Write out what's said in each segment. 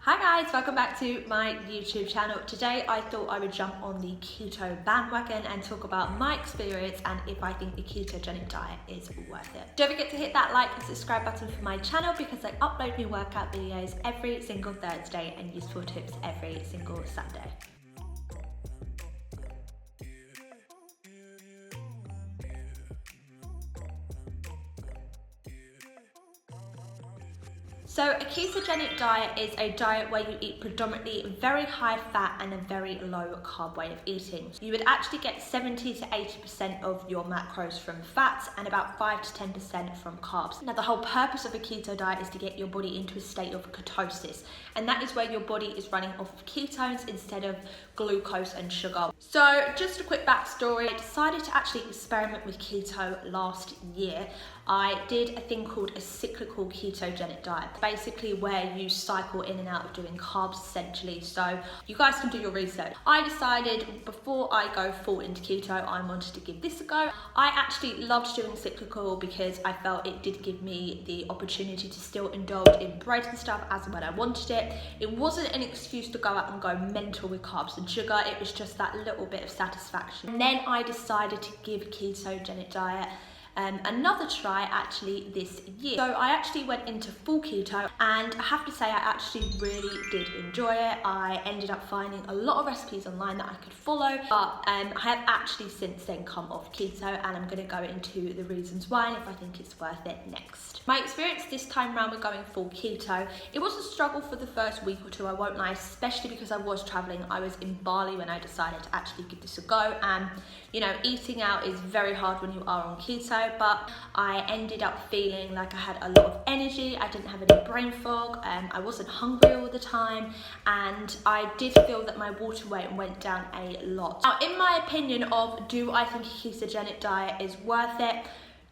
Hi guys, welcome back to my YouTube channel. Today I thought I would jump on the keto bandwagon and talk about my experience and if I think the ketogenic diet is worth it. Don't forget to hit that like and subscribe button for my channel because I upload new workout videos every single Thursday and useful tips every single Sunday. So a ketogenic diet is a diet where you eat predominantly very high fat and a very low carb way of eating. You would actually get 70 to 80% of your macros from fats and about 5 to 10% from carbs. Now the whole purpose of a keto diet is to get your body into a state of ketosis, and that is where your body is running off of ketones instead of glucose and sugar. So just a quick backstory, I decided to actually experiment with keto last year. I did a thing called a cyclical ketogenic diet, basically where you cycle in and out of doing carbs essentially, so you guys can do your research. I decided before I go full into keto, I wanted to give this a go. I actually loved doing cyclical because I felt it did give me the opportunity to still indulge in bread and stuff as and when I wanted it. It wasn't an excuse to go out and go mental with carbs and sugar, it was just that little bit of satisfaction. And then I decided to give ketogenic diet another try actually this year. So I actually went into full keto and I have to say I actually really did enjoy it. I ended up finding a lot of recipes online that I could follow, but I have actually since then come off keto and I'm going to go into the reasons why and if I think it's worth it next. My experience this time around with going full keto, it was a struggle for the first week or two, I won't lie, especially because I was traveling. I was in Bali when I decided to actually give this a go, and you know, eating out is very hard when you are on keto, but I ended up feeling like I had a lot of energy, I didn't have any brain fog, I wasn't hungry all the time, and I did feel that my water weight went down a lot. Now, in my opinion of do I think a ketogenic diet is worth it,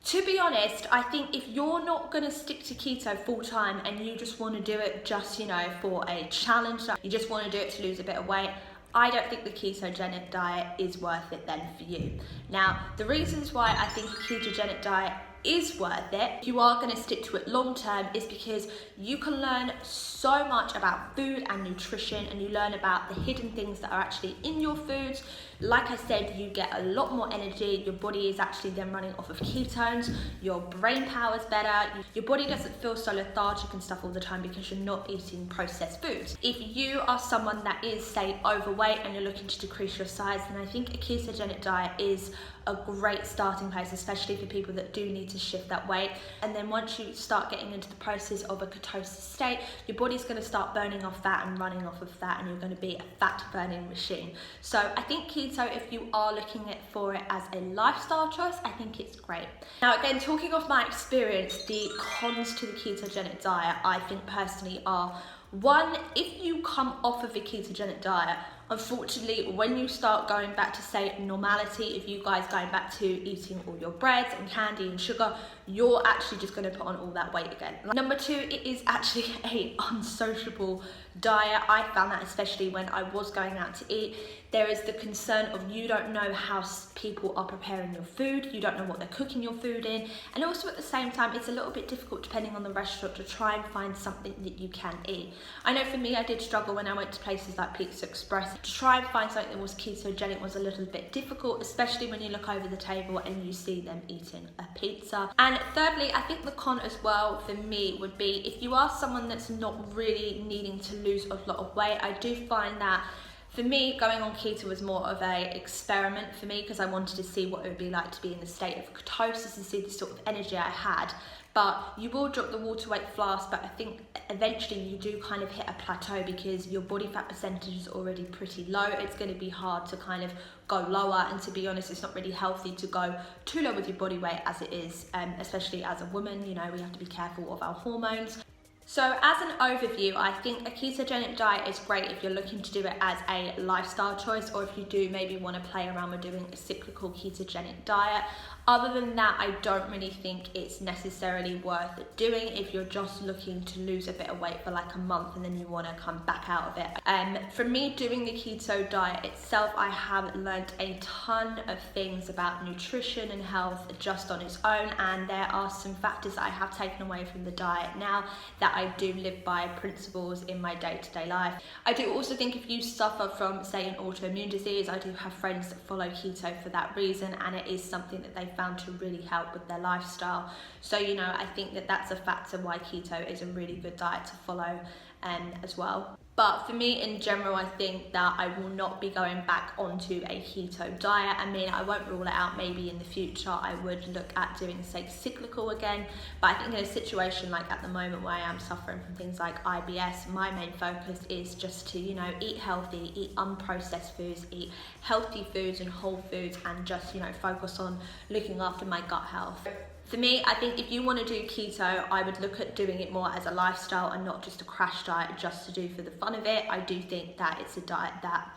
to be honest, I think if you're not going to stick to keto full time and you just want to do it just, you know, for a challenge, you just want to do it to lose a bit of weight, I don't think the ketogenic diet is worth it then for you. Now, the reasons why I think a ketogenic diet is worth it, if you are going to stick to it long term, is because you can learn so much about food and nutrition, and you learn about the hidden things that are actually in your foods. Like I said, you get a lot more energy, your body is actually then running off of ketones, your brain power is better, your body doesn't feel so lethargic and stuff all the time because you're not eating processed foods. If you are someone that is, say, overweight and you're looking to decrease your size, then I think a ketogenic diet is a great starting place, especially for people that do need to shift that weight. And then once you start getting into the process of a ketosis state, your body's going to start burning off fat and running off of fat, and you're going to be a fat burning machine. So I think keto, if you are looking for it as a lifestyle choice, I think it's great. Now again, talking of my experience, the cons to the ketogenic diet I think personally are: one, if you come off of a ketogenic diet, unfortunately, when you start going back to, say, normality, if you guys going back to eating all your breads and candy and sugar, you're actually just going to put on all that weight again. Number two, it is actually a unsociable diet. I found that especially when I was going out to eat. There is the concern of you don't know how people are preparing your food, you don't know what they're cooking your food in, and also at the same time it's a little bit difficult depending on the restaurant to try and find something that you can eat. I know for me, I did struggle when I went to places like Pizza Express. To try and find something that was ketogenic was a little bit difficult, especially when you look over the table and you see them eating a pizza. And thirdly, I think the con as well for me would be if you are someone that's not really needing to lose a lot of weight. I do find that for me, going on keto was more of a experiment for me because I wanted to see what it would be like to be in the state of ketosis and see the sort of energy I had. But you will drop the water weight fast, but I think eventually you do kind of hit a plateau because your body fat percentage is already pretty low. It's going to be hard to kind of go lower, and to be honest, it's not really healthy to go too low with your body weight as it is, especially as a woman. You know, we have to be careful of our hormones. So as an overview, I think a ketogenic diet is great if you're looking to do it as a lifestyle choice, or if you do maybe want to play around with doing a cyclical ketogenic diet. Other than that, I don't really think it's necessarily worth doing if you're just looking to lose a bit of weight for like a month and then you want to come back out of it. For me, doing the keto diet itself, I have learned a ton of things about nutrition and health just on its own, and there are some factors that I have taken away from the diet now that that I do live by principles in my day-to-day life. I do also think if you suffer from, say, an autoimmune disease, I do have friends that follow keto for that reason, and it is something that they found to really help with their lifestyle. So, you know, I think that that's a factor why keto is a really good diet to follow as well. But for me in general, I think that I will not be going back onto a keto diet. I mean, I won't rule it out. Maybe in the future I would look at doing, say, cyclical again. But I think in a situation like at the moment where I am suffering from things like IBS, my main focus is just to, you know, eat healthy, eat unprocessed foods, eat healthy foods and whole foods, and just, you know, focus on looking after my gut health. For me, I think if you want to do keto, I would look at doing it more as a lifestyle and not just a crash diet just to do for the fun of it. I do think that it's a diet that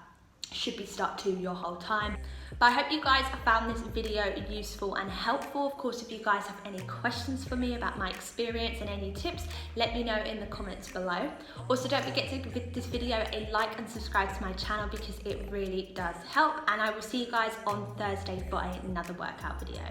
should be stuck to your whole time. But I hope you guys found this video useful and helpful. Of course, if you guys have any questions for me about my experience and any tips, let me know in the comments below. Also, don't forget to give this video a like and subscribe to my channel because it really does help. And I will see you guys on Thursday for another workout video.